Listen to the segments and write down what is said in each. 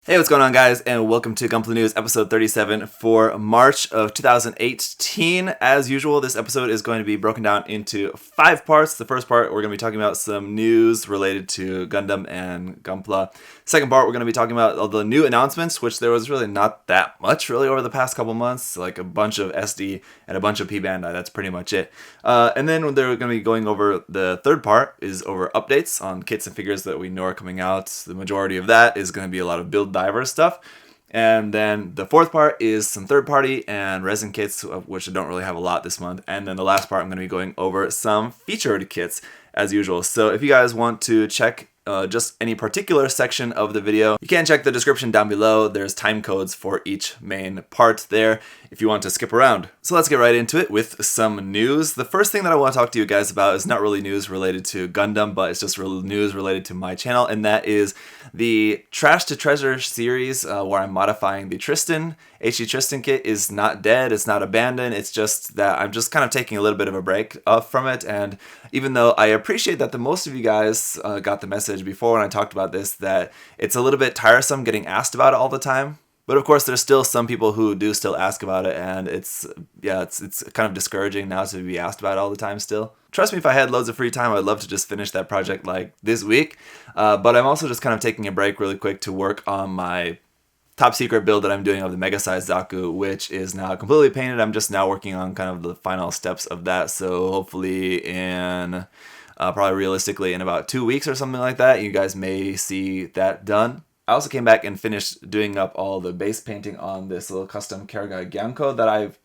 Hey, what's going on, guys, and welcome to Gunpla News episode 37 for March of 2018. As usual, this episode is going to be broken down into 5 parts. The first part, we're going to be talking about some news related to Gundam and Gunpla. Second part, we're going to be talking about all the new announcements, which there was really not that much really over the past couple months, like a bunch of SD and a bunch of P-Bandai. That's pretty much it. And then they're going to be going over the third part is over updates on kits and figures that we know are coming out. The majority of that is going to be a lot of Build Divers stuff. And then the fourth part is some third-party and resin kits, of which I don't really have a lot this month. And then the last part, I'm going to be going over some featured kits as usual. So if you guys want to check just any particular section of the video, you can check the description down below. There's time codes for each main part there if you want to skip around. So let's get right into it with some news. The first thing that I want to talk to you guys about is not really news related to Gundam, but it's just real news related to my channel, and that is the Trash to Treasure series where I'm modifying the Tristan. HD Tristan kit is not dead, it's not abandoned, it's just that I'm just kind of taking a little bit of a break from it. And even though I appreciate that the most of you guys got the message before when I talked about this, that it's a little bit tiresome getting asked about it all the time. But of course, there's still some people who do still ask about it, and it's kind of discouraging now to be asked about it all the time still. Trust me, if I had loads of free time, I'd love to just finish that project like this week. But I'm also just kind of taking a break really quick to work on my top secret build that I'm doing of the mega size Zaku, which is now completely painted. I'm just now working on kind of the final steps of that. So hopefully in probably realistically in about 2 weeks or something like that, you guys may see that done. I also came back and finished doing up all the base painting on this little custom Karaga Gyanko that I've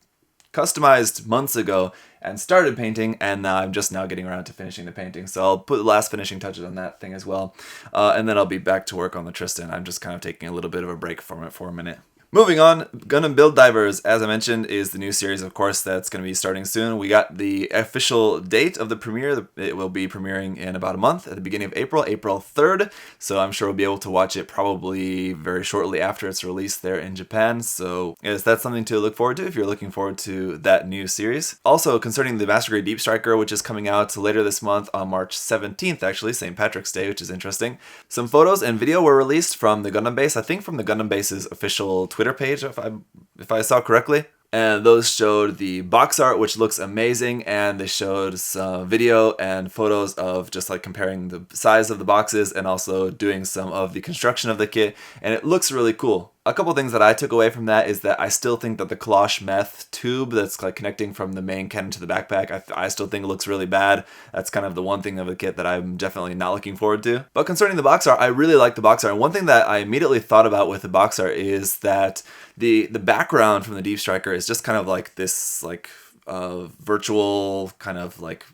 customized months ago and started painting, and now I'm just now getting around to finishing the painting. So I'll put the last finishing touches on that thing as well, and then I'll be back to work on the Tristan. I'm just kind of taking a little bit of a break from it for a minute. Moving on, Gundam Build Divers, as I mentioned, is the new series, of course, that's going to be starting soon. We got the official date of the premiere. It will be premiering in about a month, at the beginning of April, April 3rd. So I'm sure we'll be able to watch it probably very shortly after its release there in Japan. So yes, that's something to look forward to if you're looking forward to that new series. Also, concerning the Master Grade Deep Striker, which is coming out later this month on March 17th, actually, St. Patrick's Day, which is interesting. Some photos and video were released from the Gundam base, I think from the Gundam base's official Twitter page, if I saw correctly. And those showed the box art, which looks amazing, and they showed some video and photos of just like comparing the size of the boxes and also doing some of the construction of the kit, and it looks really cool. A couple things that I took away from that is that I still think that the cloche meth tube that's like connecting from the main cannon to the backpack, I still think it looks really bad. That's kind of the one thing of the kit that I'm definitely not looking forward to. But concerning the box art, I really like the box art. And one thing that I immediately thought about with the box art is that the background from the Deep Striker is just kind of like this like virtual kind of like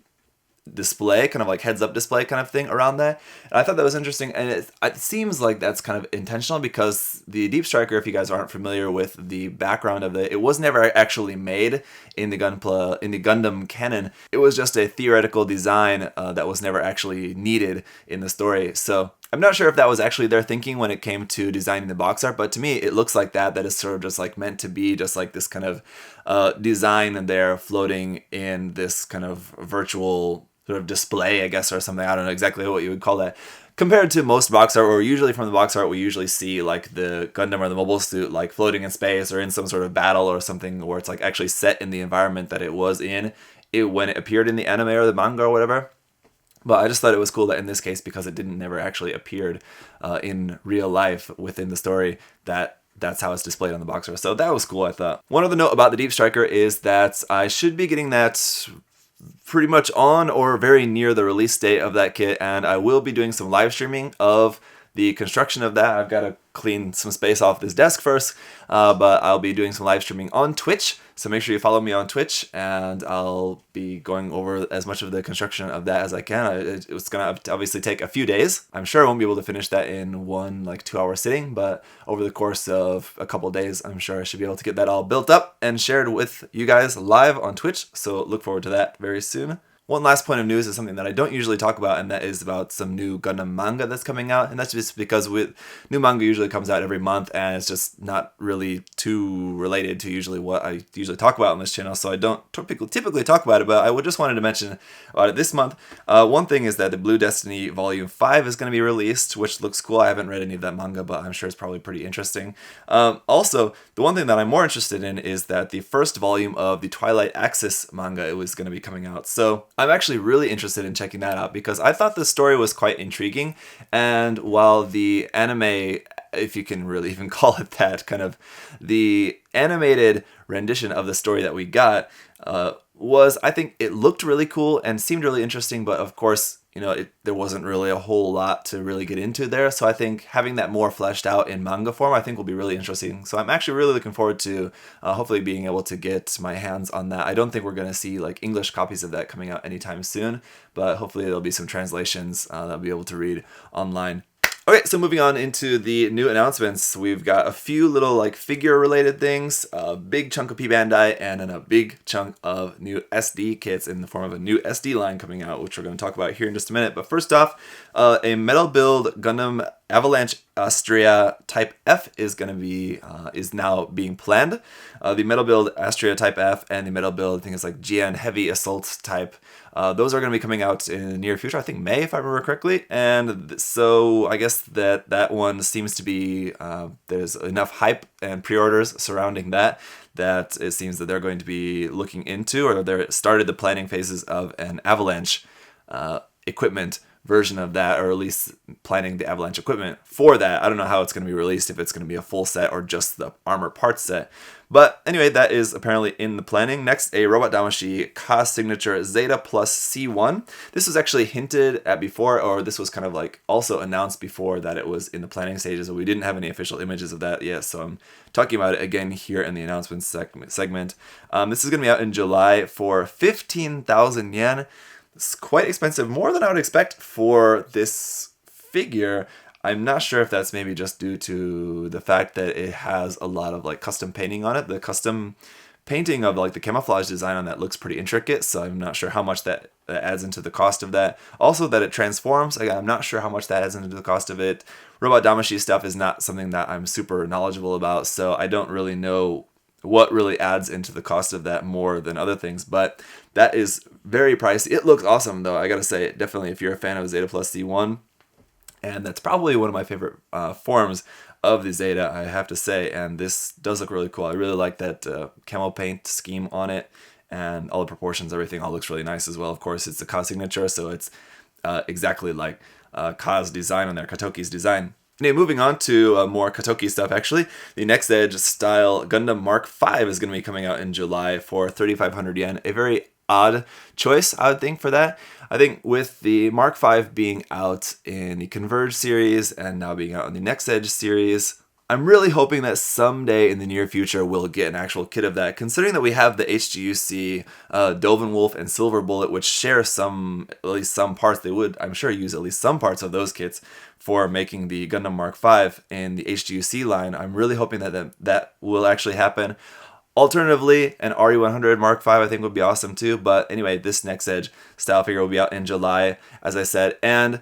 display, kind of like heads-up display kind of thing around that. And I thought that was interesting, and it seems like that's kind of intentional because the Deep Striker, if you guys aren't familiar with the background of it was never actually made in the Gundam canon. It was just a theoretical design that was never actually needed in the story. So I'm not sure if that was actually their thinking when it came to designing the box art, but to me it looks like that is sort of just like meant to be just like this kind of design there floating in this kind of virtual sort of display, I guess, or something. I don't know exactly what you would call that. Compared to most box art, or usually from the box art, we usually see like the Gundam or the mobile suit like floating in space or in some sort of battle or something where it's like actually set in the environment that it was in when it appeared in the anime or the manga or whatever. But I just thought it was cool that in this case, because it didn't never actually appeared in real life within the story, that's how it's displayed on the box art. So that was cool, I thought. One other note about the Deep Striker is that I should be getting that pretty much on or very near the release date of that kit, and I will be doing some live streaming of the construction of that. I've got to clean some space off this desk first, but I'll be doing some live streaming on Twitch, so make sure you follow me on Twitch, and I'll be going over as much of the construction of that as I can. It's gonna obviously take a few days. I'm sure I won't be able to finish that in one 2-hour sitting, but over the course of a couple days, I'm sure I should be able to get that all built up and shared with you guys live on Twitch, so look forward to that very soon. One last point of news is something that I don't usually talk about, and that is about some new Gundam manga that's coming out. And that's just because with new manga usually comes out every month, and it's just not really too related to usually what I usually talk about on this channel. So I don't typically talk about it, but I just wanted to mention about it this month. One thing is that the Blue Destiny Volume 5 is going to be released, which looks cool. I haven't read any of that manga, but I'm sure it's probably pretty interesting. Also, the one thing that I'm more interested in is that the first volume of the Twilight Axis manga is going to be coming out. So I'm actually really interested in checking that out because I thought the story was quite intriguing. And while the anime, if you can really even call it that, kind of the animated rendition of the story that we got was, I think it looked really cool and seemed really interesting, but of course, there wasn't really a whole lot to really get into there. So I think having that more fleshed out in manga form, I think will be really interesting. So I'm actually really looking forward to hopefully being able to get my hands on that. I don't think we're going to see like English copies of that coming out anytime soon, but hopefully there'll be some translations that I'll be able to read online. Okay, so moving on into the new announcements, we've got a few little like figure related things, a big chunk of P-Bandai, and then a big chunk of new SD kits in the form of a new SD line coming out, which we're going to talk about here in just a minute. But first off, a metal build Gundam Avalanche Astrea Type F is now being planned. The metal build Astrea Type F and the metal build, I think it's like GN Heavy Assault Type. Those are going to be coming out in the near future, I think May, if I remember correctly. And so I guess that one seems to be, there's enough hype and pre-orders surrounding that it seems that they're going to be looking into, or they started the planning phases of an Avalanche equipment version of that, or at least planning the Avalanche equipment for that. I don't know how it's going to be released, if it's going to be a full set or just the armor parts set. But anyway, that is apparently in the planning. Next, a Robot Damashi Ka signature Zeta plus C1. This was actually hinted at before, or this was kind of like also announced before that it was in the planning stages, but we didn't have any official images of that yet, so I'm talking about it again here in the announcements segment. This is going to be out in July for 15,000 yen. It's quite expensive, more than I would expect for this figure. I'm not sure if that's maybe just due to the fact that it has a lot of like custom painting on it. The custom painting of like the camouflage design on that looks pretty intricate, so I'm not sure how much that adds into the cost of that. Also, that it transforms, again, I'm not sure how much that adds into the cost of it. Robot Damashi stuff is not something that I'm super knowledgeable about, so I don't really know what really adds into the cost of that more than other things, but that is very pricey. It looks awesome though, I gotta say, definitely if you're a fan of Zeta plus C1, and that's probably one of my favorite forms of the Zeta, I have to say, and this does look really cool. I really like that camo paint scheme on it, and all the proportions, everything all looks really nice as well. Of course, it's the Ka signature, so it's exactly like Ka's design on there, Katoki's design. Anyway, moving on to more Katoki stuff, actually. The Next Edge style Gundam Mark V is going to be coming out in July for 3,500 yen. A very odd choice, I would think, for that. I think with the Mark V being out in the Converge series and now being out in the Next Edge series, I'm really hoping that someday in the near future we'll get an actual kit of that, considering that we have the HGUC Dovin Wolf and Silver Bullet, which share at least some parts. They would, I'm sure, use at least some parts of those kits for making the Gundam Mark V in the HGUC line. I'm really hoping that will actually happen. Alternatively, an RE100 Mark V I think would be awesome too, but anyway, this Next Edge style figure will be out in July, as I said, and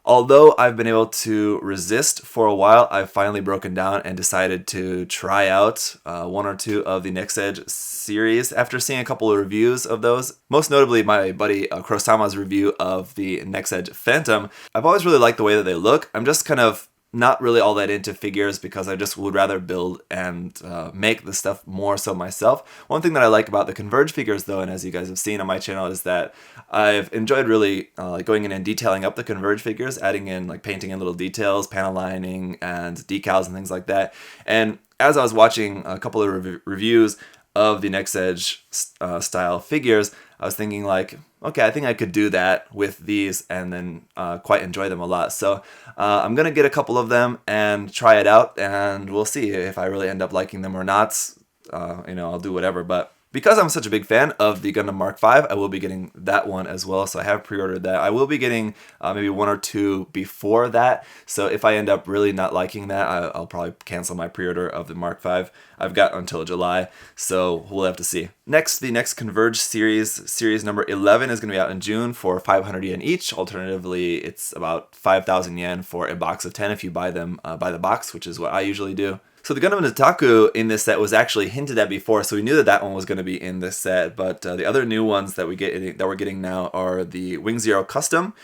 although I've been able to resist for a while, I've finally broken down and decided to try out one or two of the Next Edge series after seeing a couple of reviews of those. Most notably, my buddy Kurosama's review of the Next Edge Phantom. I've always really liked the way that they look. I'm just kind of not really all that into figures because I just would rather build and make the stuff more so myself. One thing that I like about the Converge figures though, and as you guys have seen on my channel, is that I've enjoyed really going in and detailing up the Converge figures, adding in like painting in little details, panel lining, and decals and things like that. And as I was watching a couple of reviews of the Next Edge style figures, I was thinking like, okay, I think I could do that with these and then quite enjoy them a lot. So I'm going to get a couple of them and try it out, and we'll see if I really end up liking them or not. I'll do whatever. But Because I'm such a big fan of the Gundam Mark V, I will be getting that one as well. So I have pre-ordered that. I will be getting maybe one or two before that. So if I end up really not liking that, I'll probably cancel my pre-order of the Mark V. I've got until July, so we'll have to see. Next, the next Converge series number 11 is going to be out in June for 500 yen each. Alternatively, it's about 5,000 yen for a box of 10 if you buy them by the box, which is what I usually do. So the Gundam Zaku in this set was actually hinted at before, so we knew that that one was going to be in this set. But the other new ones that we're getting now are the Wing Zero Custom,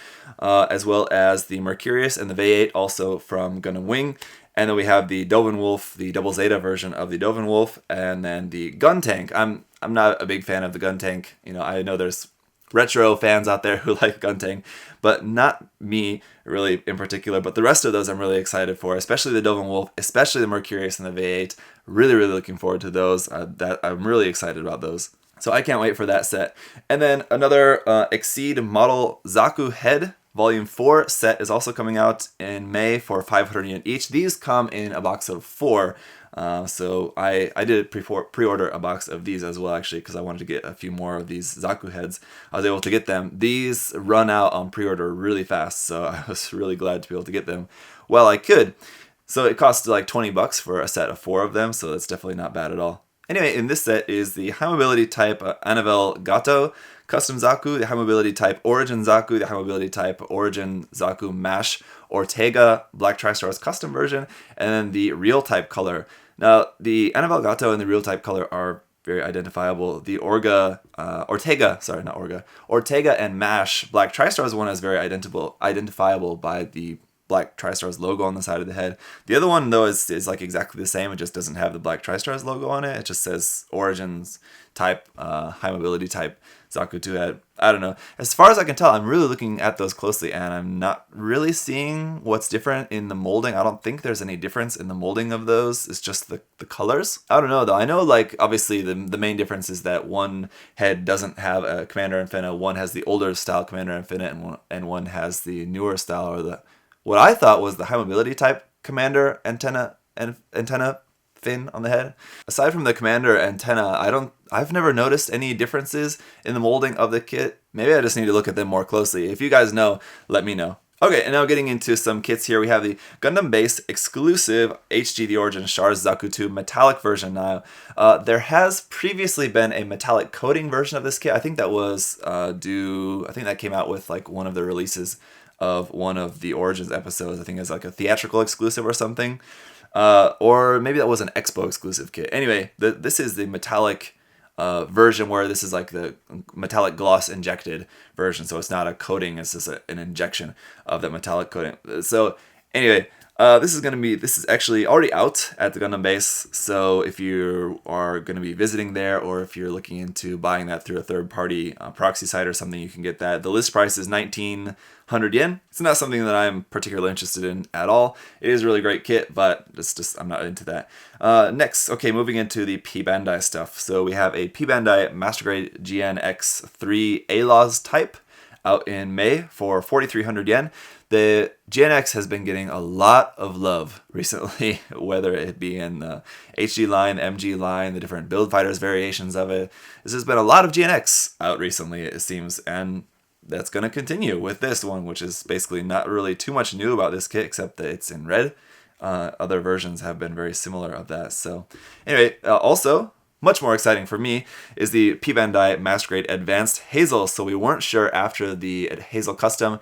as well as the Mercurius and the V8, also from Gundam Wing. And then we have the Doven Wolf, the Double Zeta version of the Doven Wolf, and then the Gun Tank. I'm not a big fan of the Gun Tank. You know, I know there's retro fans out there who like Gun Tank, but not me really in particular. But the rest of those I'm really excited for, especially the Doven Wolf, especially the Mercurius and the V8. Really, really looking forward to those. That I'm really excited about those. So I can't wait for that set. And then another Exceed Model Zaku Head Volume 4 set is also coming out in May for 500 yen each. These come in a box of 4. So I did pre-order a box of these as well, actually, because I wanted to get a few more of these Zaku heads. I was able to get them. These run out on pre-order really fast, so I was really glad to be able to get them while I could. So it cost like 20 bucks for a set of 4 of them, so that's definitely not bad at all. Anyway, in this set is the High Mobility Type Anavel Gato Custom Zaku, the High Mobility Type Origin Zaku, the High Mobility Type Origin Zaku Mash Ortega Black Tri-Stars Custom version, and then the Real Type color. Now, the Anavel Gato and the Real Type color are very identifiable. The Ortega and Mash Black Tri-Stars one is very identifiable by the Black Tri-Stars logo on the side of the head. The other one, though, is like exactly the same. It just doesn't have the Black Tri-Stars logo on it. It just says Origins Type, High Mobility Type Zaku 2 head. I don't know. As far as I can tell, I'm really looking at those closely, and I'm not really seeing what's different in the molding. I don't think there's any difference in the molding of those. It's just the colors. I don't know, though. I know, like, obviously the main difference is that one head doesn't have a Commander Infinite. One has the older style Commander Infinite, and one has the newer style, or what I thought was the High Mobility Type Commander antenna fin on the head. Aside from the Commander antenna, I've never noticed any differences in the molding of the kit. Maybe I just need to look at them more closely. If you guys know, let me know. Okay, and now getting into some kits here, we have the Gundam Base exclusive HG The Origin Stars Zaku 2 metallic version now. There has previously been a metallic coating version of this kit. I think that was I think that came out with like one of the releases of one of the Origins episodes. I think it's like a theatrical exclusive or something. Or maybe that was an Expo exclusive kit. Anyway, this is the metallic version where this is like the metallic gloss injected version. So it's not a coating, it's just an injection of the metallic coating. So anyway, this is actually already out at the Gundam Base. So if you are going to be visiting there, or if you're looking into buying that through a third-party proxy site or something, you can get that. The list price is 1,900 yen. It's not something that I'm particularly interested in at all. It is a really great kit, but I'm not into that. Next, okay, moving into the P-Bandai stuff. So we have a P-Bandai Master Grade GNX3 A-Laws type out in May for 4,300 yen. The GNX has been getting a lot of love recently, whether it be in the HG line, MG line, the different Build Fighters variations of it. There's been a lot of GNX out recently, it seems, and that's going to continue with this one, which is basically not really too much new about this kit, except that it's in red. Other versions have been very similar of that. So anyway, also, much more exciting for me is the P-Bandai Master Grade Advanced Hazel. So we weren't sure after the Hazel Custom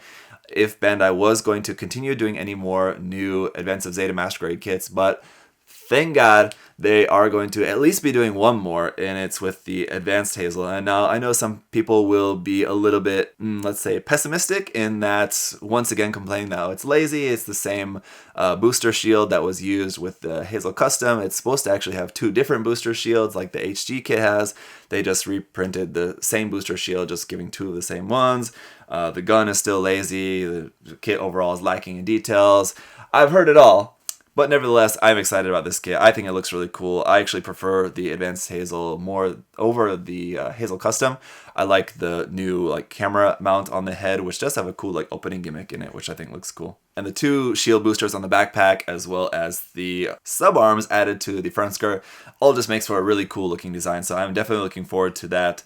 if Bandai was going to continue doing any more new Advanced Zeta Master Grade kits, but thank God they are going to at least be doing one more, and it's with the Advanced Hazel. And now I know some people will be a little bit, let's say, pessimistic in that, once again complaining that it's lazy, it's the same booster shield that was used with the Hazel Custom. It's supposed to actually have 2 different booster shields like the HG kit has. They just reprinted the same booster shield, just giving 2 of the same ones. The gun is still lazy. The kit overall is lacking in details. I've heard it all. But nevertheless, I'm excited about this kit. I think it looks really cool. I actually prefer the Advanced Hazel more over the Hazel Custom. I like the new like camera mount on the head, which does have a cool like opening gimmick in it, which I think looks cool. And the 2 shield boosters on the backpack, as well as the sub arms added to the front skirt, all just makes for a really cool looking design. So I'm definitely looking forward to that.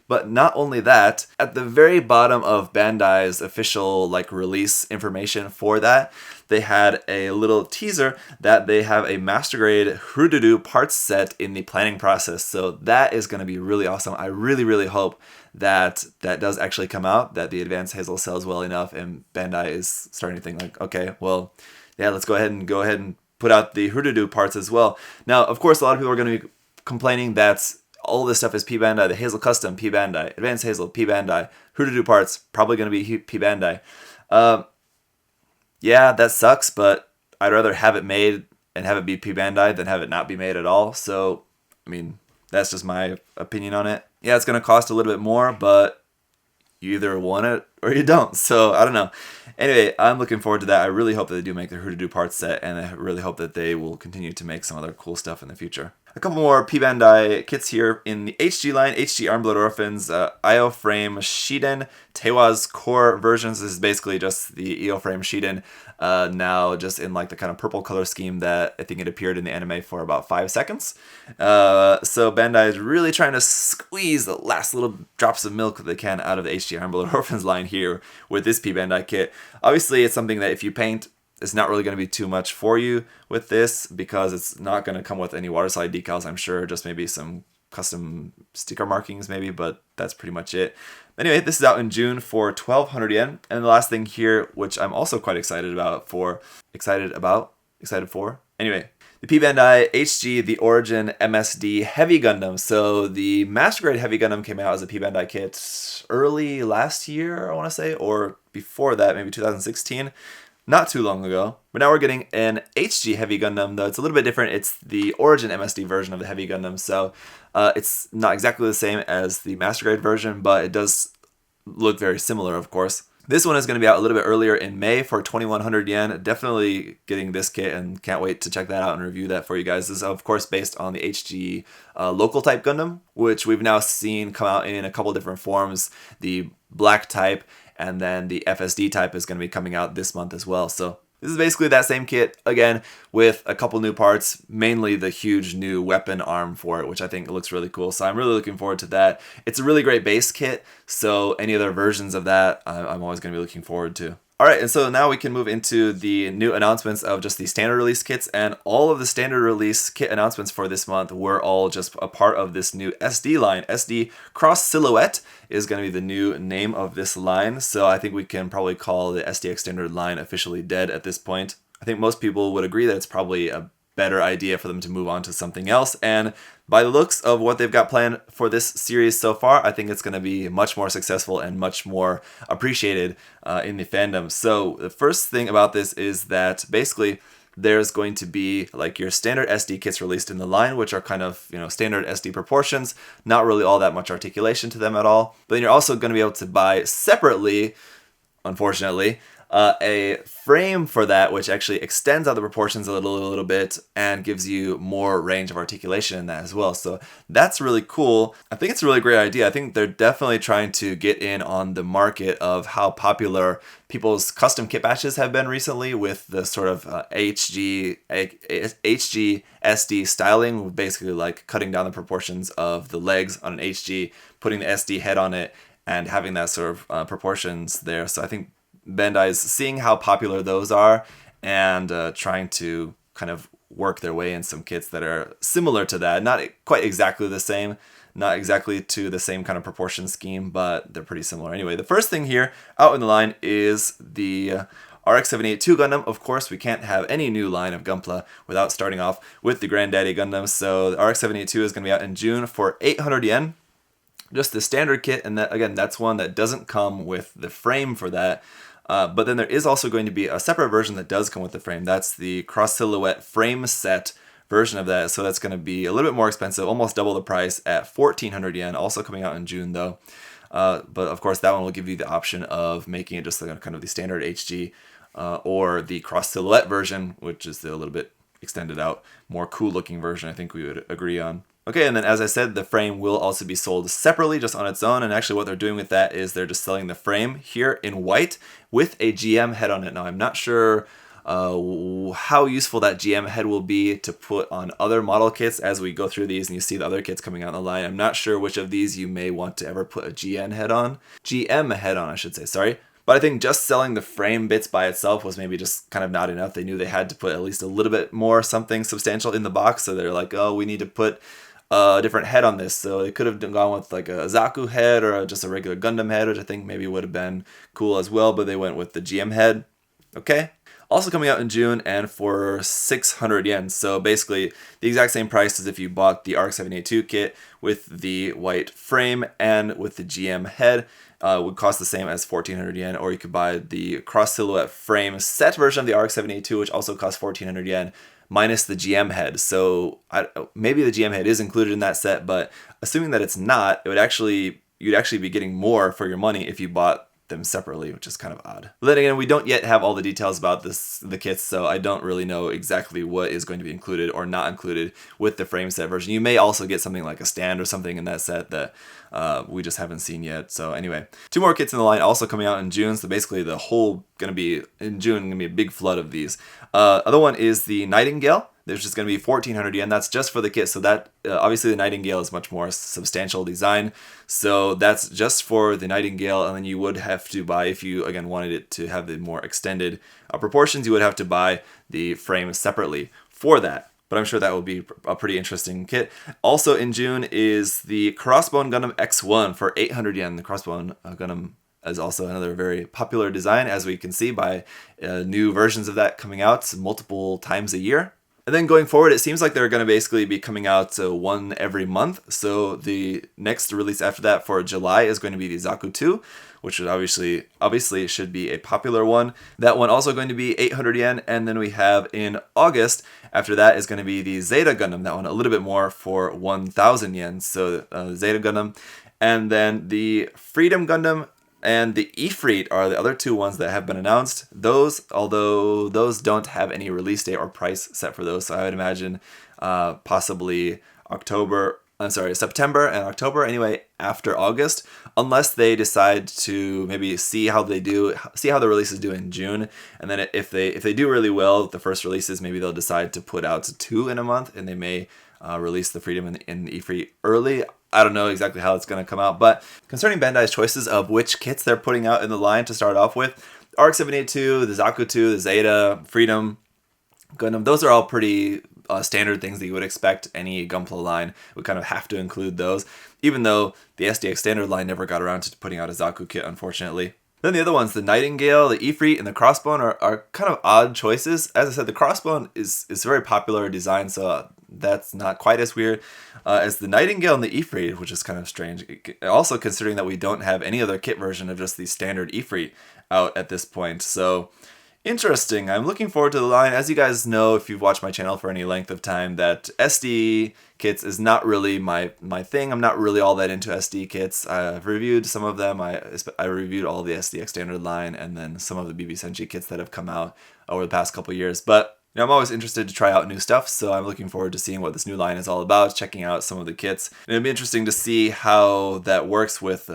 But not only that, at the very bottom of Bandai's official like release information for that, they had a little teaser that they have a master grade Hurudu parts set in the planning process. So that is going to be really awesome. I really hope that that does actually come out, that the Advanced Hazel sells well enough and Bandai is starting to think like, okay, well, yeah, let's go ahead and put out the Hurudu parts as well. Now, of course, a lot of people are going to be complaining that all this stuff is P-Bandai, the Hazel Custom, P-Bandai, Advanced Hazel, P-Bandai, Hurudu parts, probably going to be P-Bandai. Yeah, that sucks, but I'd rather have it made and have it be P-Bandai than have it not be made at all. So, I mean, that's just my opinion on it. Yeah, it's going to cost a little bit more, but you either want it or you don't. So, I don't know. Anyway, I'm looking forward to that. I really hope that they do make the Hurudu parts set, and I really hope that they will continue to make some other cool stuff in the future. A couple more P-Bandai kits here in the HG line. HG Armblood Orphans, IO Frame Shiden, Tewa's core versions. This is basically just the EO Frame Shiden, now just in like the kind of purple color scheme that I think it appeared in the anime for about 5 seconds. So Bandai is really trying to squeeze the last little drops of milk that they can out of the HG Armblood Orphans line here with this P-Bandai kit. Obviously, it's something that if you paint, it's not really going to be too much for you with this because it's not going to come with any waterslide decals, I'm sure, just maybe some custom sticker markings maybe, but that's pretty much it. Anyway, this is out in June for 1,200 yen. And the last thing here, which I'm also quite excited for. Anyway, the P-Bandai HG The Origin MSD Heavy Gundam. So the Master Grade Heavy Gundam came out as a P-Bandai kit early last year, I want to say, or before that, maybe 2016. Not too long ago. But now we're getting an HG Heavy Gundam, though it's a little bit different. It's the Origin MSD version of the Heavy Gundam, so it's not exactly the same as the Master Grade version, but it does look very similar, of course. This one is going to be out a little bit earlier in May for 2,100 yen. Definitely getting this kit and can't wait to check that out and review that for you guys. This is, of course, based on the HG local type Gundam, which we've now seen come out in a couple different forms. The black type, and then the FSD type is going to be coming out this month as well. So this is basically that same kit, again, with a couple new parts, mainly the huge new weapon arm for it, which I think looks really cool. So I'm really looking forward to that. It's a really great base kit, so any other versions of that, I'm always going to be looking forward to. Alright, and so now we can move into the new announcements of just the standard release kits, and all of the standard release kit announcements for this month were all just a part of this new SD line. SD Cross Silhouette is going to be the new name of this line, so I think we can probably call the SDX standard line officially dead at this point. I think most people would agree that it's probably a better idea for them to move on to something else, and by the looks of what they've got planned for this series so far, I think it's going to be much more successful and much more appreciated in the fandom. So the first thing about this is that basically there's going to be like your standard SD kits released in the line, which are kind of, you know, standard SD proportions, not really all that much articulation to them at all. But then you're also going to be able to buy separately, unfortunately, a frame for that, which actually extends out the proportions a little bit and gives you more range of articulation in that as well. So that's really cool. I think it's a really great idea. I think they're definitely trying to get in on the market of how popular people's custom kit batches have been recently with the sort of HG SD styling, basically like cutting down the proportions of the legs on an HG, putting the SD head on it, and having that sort of proportions there. So I think Bandai is seeing how popular those are and trying to kind of work their way in some kits that are similar to that. Not quite exactly the same, not exactly to the same kind of proportion scheme, but they're pretty similar. Anyway, the first thing here out in the line is the RX-782 Gundam. Of course, we can't have any new line of Gunpla without starting off with the Granddaddy Gundam. So the RX-782 is going to be out in June for 800 yen. Just the standard kit, and that, again, that's one that doesn't come with the frame for that. But then there is also going to be a separate version that does come with the frame. That's the Cross Silhouette frame set version of that. So that's going to be a little bit more expensive, almost double the price at 1,400 yen, also coming out in June though. But of course that one will give you the option of making it just like kind of the standard HG or the Cross Silhouette version, which is the little bit extended out, more cool looking version I think we would agree on. Okay, and then as I said, the frame will also be sold separately, just on its own. And actually what they're doing with that is they're just selling the frame here in white with a GM head on it. Now, I'm not sure how useful that GM head will be to put on other model kits as we go through these and you see the other kits coming out in the line. I'm not sure which of these you may want to ever put a GM head on, I should say, sorry. But I think just selling the frame bits by itself was maybe just kind of not enough. They knew they had to put at least a little bit more something substantial in the box, so they're like, oh, we need to put a different head on this. So they could have gone with like a Zaku head or just a regular Gundam head, which I think maybe would have been cool as well, but they went with the GM head. Okay. Also coming out in June and for 600 yen. So basically the exact same price as if you bought the ARC-782 kit with the white frame and with the GM head. Would cost the same as 1400 yen, or you could buy the cross silhouette frame set version of the ARC-782, which also costs 1400 yen, minus the GM head. So maybe the GM head is included in that set, but assuming that it's not, you'd actually be getting more for your money if you bought them separately, which is kind of odd. But then again, we don't yet have all the details about the kits, so I don't really know exactly what is going to be included or not included with the frame set version. You may also get something like a stand or something in that set that we just haven't seen yet. So anyway, 2 more kits in the line also coming out in June. So basically the whole going to be in June, going to be a big flood of these. Other one is the Nightingale. There's just going to be 1400 yen. That's just for the kit. So that obviously the Nightingale is much more substantial design. So that's just for the Nightingale. And then you would have to buy, if you again wanted it to have the more extended proportions, you would have to buy the frame separately for that. But I'm sure that will be a pretty interesting kit. Also in June is the Crossbone Gundam X1 for 800 yen. The Crossbone Gundam is also another very popular design, as we can see by new versions of that coming out multiple times a year. And then going forward, it seems like they're going to basically be coming out one every month. So the next release after that for July is going to be the Zaku 2, which would obviously should be a popular one. That one also going to be 800 yen. And then we have in August, after that is going to be the Zeta Gundam. That one a little bit more for 1,000 yen. So Zeta Gundam. And then the Freedom Gundam and the Ifrit are the other 2 ones that have been announced. Those, although those don't have any release date or price set for those, so I would imagine possibly September and October, anyway, after August, unless they decide to maybe see how the releases do in June, and then if they do really well with the first releases, maybe they'll decide to put out 2 in a month, and they may release the Freedom and the Ifrit early. I don't know exactly how it's going to come out, but concerning Bandai's choices of which kits they're putting out in the line to start off with, ARC-782, the Zaku 2, the Zeta, Freedom, Gundam, those are all pretty standard things that you would expect. Any Gunpla line would kind of have to include those, even though the SDX standard line never got around to putting out a Zaku kit, unfortunately. Then the other ones, the Nightingale, the Ifrit, and the Crossbone are kind of odd choices. As I said, the Crossbone is a very popular design, so that's not quite as weird as the Nightingale and the Ifrit, which is kind of strange. Also considering that we don't have any other kit version of just the standard Ifrit out at this point. So interesting. I'm looking forward to the line. As you guys know, if you've watched my channel for any length of time, that SD kits is not really my thing. I'm not really all that into SD kits. I've reviewed some of them. I reviewed all the SDX standard line and then some of the BB Senshi kits that have come out over the past couple years. But I'm always interested to try out new stuff, so I'm looking forward to seeing what this new line is all about, checking out some of the kits. And it'd be interesting to see how that works with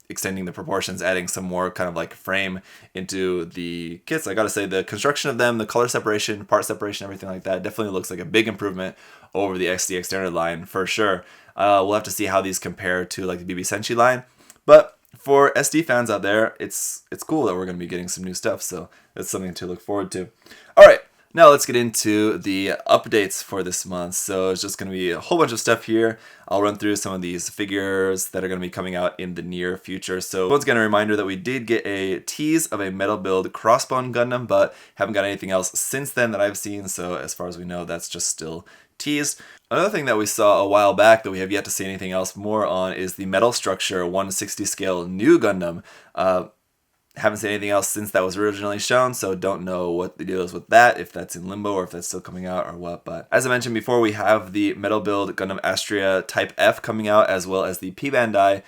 extending the proportions, adding some more kind of like frame into the kits. I gotta say, the construction of them, the color separation, part separation, everything like that definitely looks like a big improvement over the XDX standard line for sure. We'll have to see how these compare to like the BB Senshi line, but for SD fans out there, it's cool that we're going to be getting some new stuff, so that's something to look forward to. All right. Now let's get into the updates for this month. So it's just going to be a whole bunch of stuff here. I'll run through some of these figures that are going to be coming out in the near future. So once again, a reminder that we did get a tease of a Metal Build Crossbone Gundam, but haven't got anything else since then that I've seen. So as far as we know, that's just still teased. Another thing that we saw a while back that we have yet to see anything else more on is the Metal Structure 160 scale new Gundam. Haven't seen anything else since that was originally shown, so don't know what the deal is with that, if that's in limbo or if that's still coming out or what. But as I mentioned before, we have the Metal Build Gundam Astria Type F coming out, as well as the P-Bandai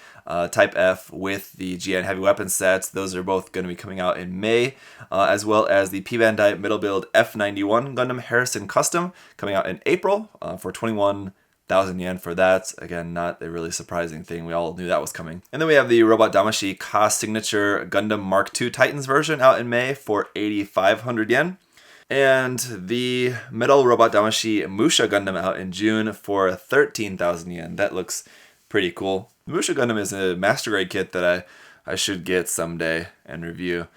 Type F with the GN Heavy Weapon sets. Those are both going to be coming out in May, as well as the P-Bandai Metal Build F91 Gundam Harrison Custom coming out in April for 21 1,000 yen for that. Again, not a really surprising thing. We all knew that was coming. And then we have the Robot Damashi Ka Signature Gundam Mark II Titans version out in May for 8,500 yen. And the Metal Robot Damashi Musha Gundam out in June for 13,000 yen. That looks pretty cool. The Musha Gundam is a master grade kit that I should get someday and review.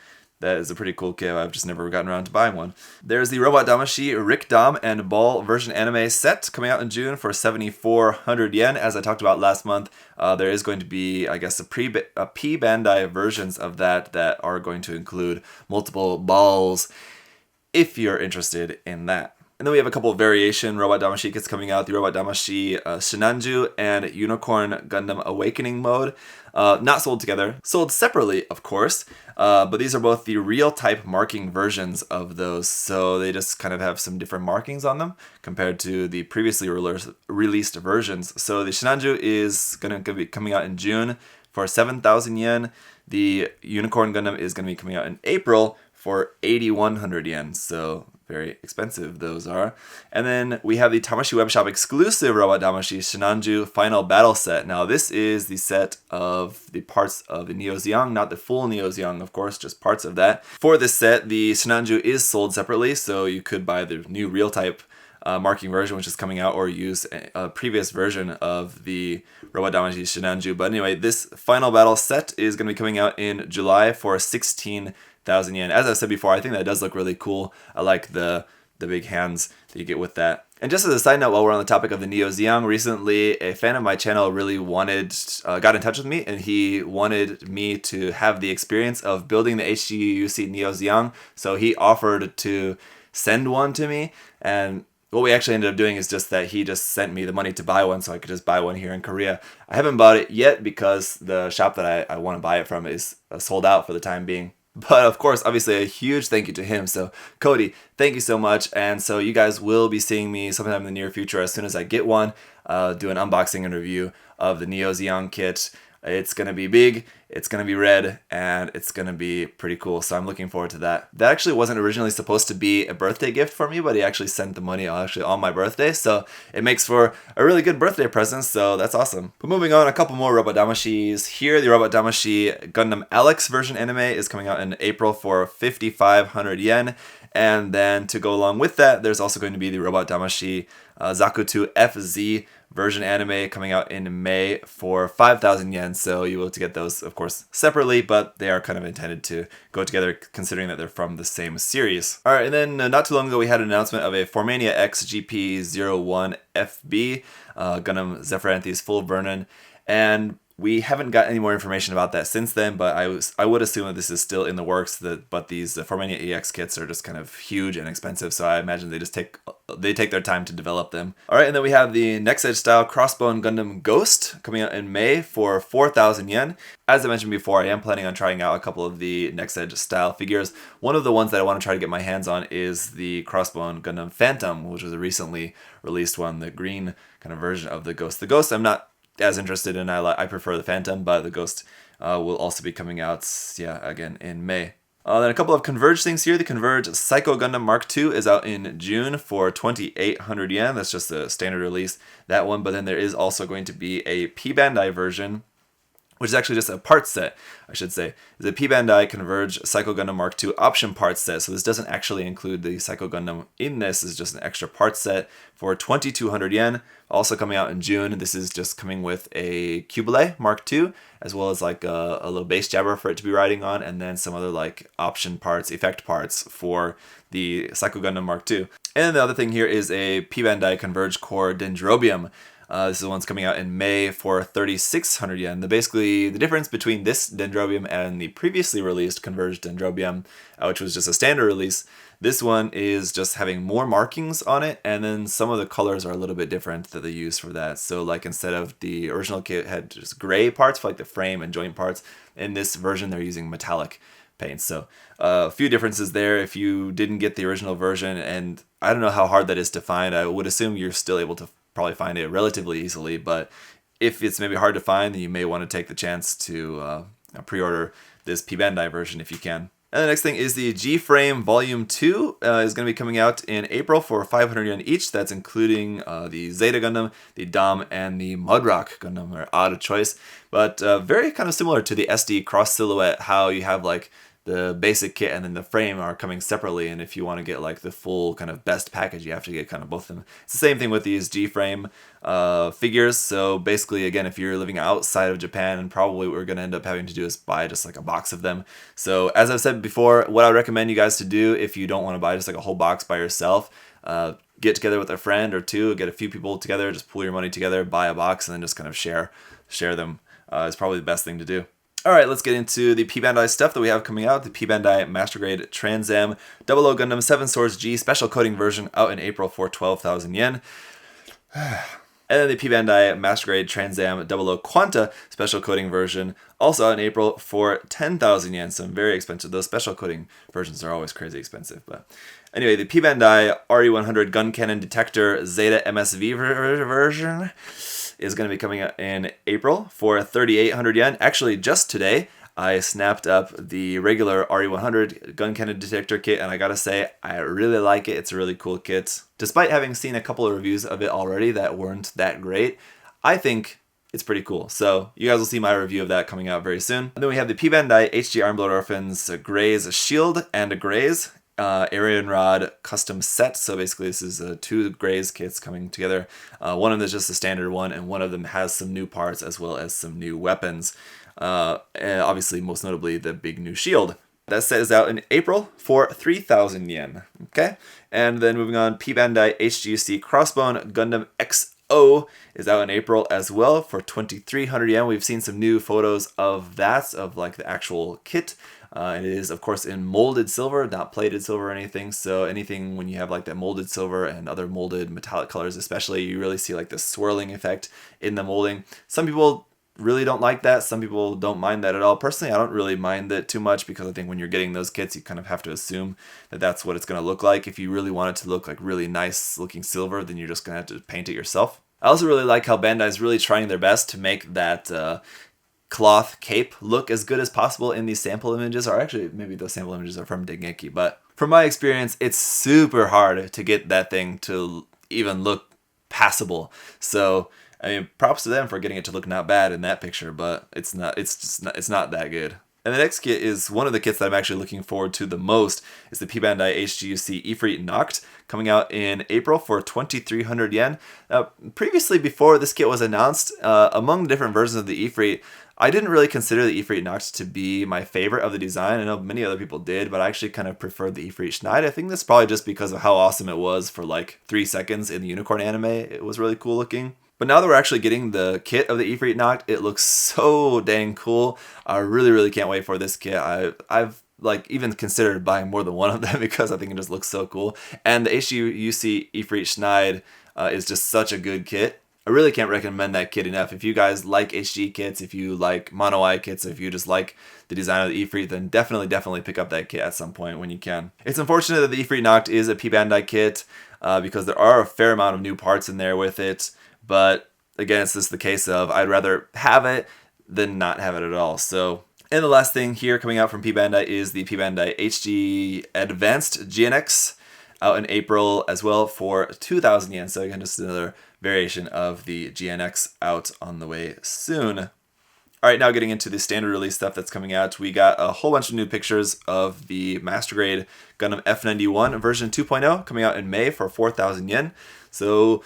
That is a pretty cool kit. I've just never gotten around to buying one. There's the Robot Damashi Rick Dom and Ball version anime set coming out in June for 7,400 yen. As I talked about last month, there is going to be, I guess, a P-Bandai versions of that are going to include multiple balls if you're interested in that. And then we have a couple of variation Robot Damashi kits coming out. The Robot Damashi Shinanju and Unicorn Gundam Awakening mode. Not sold together. Sold separately, of course. But these are both the real type marking versions of those. So they just kind of have some different markings on them compared to the previously released versions. So the Shinanju is going to be coming out in June for 7,000 yen. The Unicorn Gundam is going to be coming out in April for 8,100 yen. So very expensive those are. And then we have the Tamashii Webshop exclusive Robot Damashi Shinanju Final Battle Set. Now this is the set of the parts of the Neo Zeong, not the full Neo Zeong, of course, just parts of that. For this set, the Shinanju is sold separately, so you could buy the new real type marking version, which is coming out, or use a previous version of the Robot Damashi Shinanju. But anyway, this Final Battle Set is going to be coming out in July for 16,000 yen. As I said before, I think that does look really cool. I like the big hands that you get with that. And just as a side note, while we're on the topic of the Neo Zeong, recently a fan of my channel really got in touch with me, and he wanted me to have the experience of building the HGUC Neo Zeong. So he offered to send one to me, and what we actually ended up doing is just that he just sent me the money to buy one so I could just buy one here in Korea. I haven't bought it yet because the shop that I want to buy it from is sold out for the time being. But of course, obviously a huge thank you to him. So Cody, thank you so much. And so you guys will be seeing me sometime in the near future as soon as I get one, do an unboxing and review of the Neo Zeong kit. It's going to be big, it's going to be red, and it's going to be pretty cool, so I'm looking forward to that. That actually wasn't originally supposed to be a birthday gift for me, but he actually sent the money on my birthday, so it makes for a really good birthday present, so that's awesome. But moving on, a couple more Robot Damashis here. The Robot Damashi Gundam Alex version anime is coming out in April for 5,500 yen. And then to go along with that, there's also going to be the Robot Damashi Zaku 2 FZ version anime coming out in May for 5,000 yen. So you will have to get those, of course, separately, but they are kind of intended to go together considering that they're from the same series. All right, and then not too long ago, we had an announcement of a Formania X GP01 FB Gundam Zephyranthes Full Vernon, and we haven't got any more information about that since then, but I would assume that this is still in the works. But these Formania EX kits are just kind of huge and expensive, so I imagine they take their time to develop them. All right, and then we have the Next Edge style Crossbone Gundam Ghost coming out in May for 4,000 yen. As I mentioned before, I am planning on trying out a couple of the Next Edge style figures. One of the ones that I want to try to get my hands on is the Crossbone Gundam Phantom, which was a recently released one, the green kind of version of the Ghost. The Ghost I'm not as interested in. I prefer the Phantom, but the Ghost will also be coming out, again in May. Then a couple of Converge things here. The Converge Psycho Gundam Mark II is out in June for 2,800 yen. That's just a standard release, that one. But then there is also going to be a P-Bandai version, which is actually just a parts set, I should say. The P-Bandai Converge Psycho Gundam Mark II option parts set. So this doesn't actually include the Psycho Gundam in this. It's just an extra parts set for 2,200 yen. Also coming out in June. This is just coming with a Cubile Mark II, as well as like a little base jabber for it to be riding on, and then some other like option parts, effect parts for the Psycho Gundam Mark II. And the other thing here is a P-Bandai Converge Core Dendrobium. This is the one's coming out in May for 3,600 yen. Basically, the difference between this Dendrobium and the previously released Converged Dendrobium, which was just a standard release, this one is just having more markings on it, and then some of the colors are a little bit different that they use for that. So like instead of the original kit had just gray parts for like the frame and joint parts, in this version they're using metallic paints. So a few differences there if you didn't get the original version, and I don't know how hard that is to find. I would assume you're still able to probably find it relatively easily, but if it's maybe hard to find, then you may want to take the chance to pre-order this P-Bandai version if you can. And the next thing is the G-Frame Volume 2 is going to be coming out in April for 500 yen each. That's including the Zeta Gundam, the Dom, and the Mudrock Gundam, or odd choice. But very kind of similar to the SD Cross Silhouette, how you have like the basic kit and then the frame are coming separately, and if you want to get like the full kind of best package, you have to get kind of both of them. It's the same thing with these G-Frame figures. So basically, again, if you're living outside of Japan, and probably what we're going to end up having to do is buy just like a box of them. So as I've said before, what I would recommend you guys to do if you don't want to buy just like a whole box by yourself, get together with a friend or two, get a few people together, just pool your money together, buy a box, and then just kind of share them is probably the best thing to do. All right, let's get into the P-Bandai stuff that we have coming out. The P-Bandai Master Grade Trans Am 00 Gundam 7 Swords G Special Coating version out in April for 12,000 yen. And then the P-Bandai Master Grade Trans Am 00 Quanta Special Coating version also out in April for 10,000 yen. So very expensive. Those special coating versions are always crazy expensive. But anyway, the P-Bandai RE100 Gun Cannon Detector Zeta MSV version is going to be coming out in April for 3,800 yen. Actually, just today, I snapped up the regular RE100 gun cannon detector kit, and I gotta say, I really like it. It's a really cool kit. Despite having seen a couple of reviews of it already that weren't that great, I think it's pretty cool. So you guys will see my review of that coming out very soon. And then we have the P-Bandai HG Armblood Orphans Graze Shield and a Graze Arian Rod custom set. So basically this is two Graze kits coming together. One of them is just a standard one, and one of them has some new parts as well as some new weapons. And obviously, most notably, the big new shield. That set is out in April for 3,000 yen. Okay? And then moving on, P-Bandai HGC Crossbone Gundam XO is out in April as well for 2,300 yen. We've seen some new photos of that, of like the actual kit. It is, of course, in molded silver, not plated silver or anything. So anything when you have like that molded silver and other molded metallic colors especially, you really see like the swirling effect in the molding. Some people really don't like that. Some people don't mind that at all. Personally, I don't really mind it too much because I think when you're getting those kits, you kind of have to assume that that's what it's going to look like. If you really want it to look like really nice looking silver, then you're just going to have to paint it yourself. I also really like how Bandai is really trying their best to make that cloth cape look as good as possible in these sample images, or actually maybe those sample images are from Dengeki, but from my experience, it's super hard to get that thing to even look passable. So I mean, props to them for getting it to look not bad in that picture, but it's not that good. And the next kit is one of the kits that I'm actually looking forward to the most. Is the P-Bandai HGUC Ifrit Noct, coming out in April for 2,300 yen. Previously, before this kit was announced, among the different versions of the Ifrit, I didn't really consider the Ifrit Noct to be my favorite of the design. I know many other people did, but I actually kind of preferred the Ifrit Schneid. I think that's probably just because of how awesome it was for like 3 seconds in the Unicorn anime. It was really cool looking. But now that we're actually getting the kit of the Ifrit Noct, it looks so dang cool. I really, really can't wait for this kit. I've like even considered buying more than one of them because I think it just looks so cool. And the HGUC Ifrit Schneid is just such a good kit. I really can't recommend that kit enough. If you guys like HG kits, if you like Mono Eye kits, if you just like the design of the Ifrit, then definitely pick up that kit at some point when you can. It's unfortunate that the Ifrit Noct is a P-Bandai kit because there are a fair amount of new parts in there with it. But again, it's just the case of I'd rather have it than not have it at all. So, and the last thing here coming out from P-Bandai is the P-Bandai HG Advanced GNX out in April as well for 2,000 yen. So again, just another variation of the GNX out on the way soon. All right, now getting into the standard release stuff that's coming out, we got a whole bunch of new pictures of the Master Grade Gundam F91 version 2.0 coming out in May for 4,000 yen. So